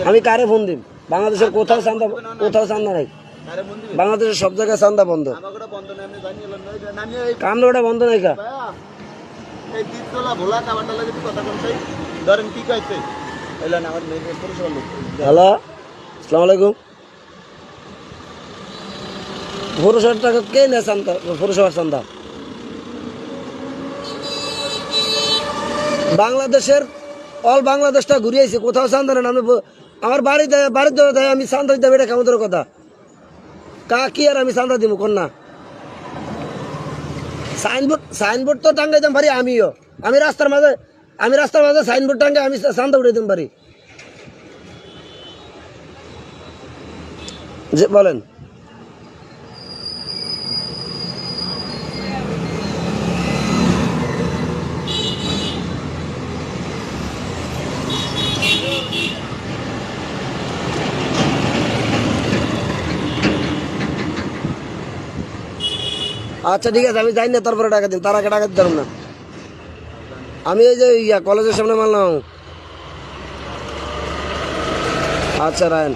আমি কারে ফোন দিম? বাংলাদেশের কোথাও চান্দা নাই। বাংলাদেশের সব জায়গায় চান্দা বন্ধ। কামড় ওটা বন্ধ নাই কা? হ্যালো, আসসালামু আলাইকুম। পৌরসভার টাকা কে নেয় চান্দা? পৌরসভার চান্দা বাংলাদেশের অল বাংলাদেশটা ঘুরিয়েছে, কোথাও চান্দা নেন। আমি আমার বাড়িতে আমি চান্দা দিতে এটা কেমন কথা কি আর আমি চান্দা দিব কন্যা? সাইনবোর্ড তো টাঙ্গাইতাম পারি আমিও। আমি রাস্তার মাঝে সাইনবোর্ড টাঙ্গে আমি চান্দা উঠে দিতে পারি। যে বলেন আচ্ছা ঠিক আছে, আমি যাই না, তারপরে টাকা দিন। তার আগে টাকা দিতে পারব না। আমি এই যে কলেজের সামনে মারলাম। আচ্ছা রায়ন।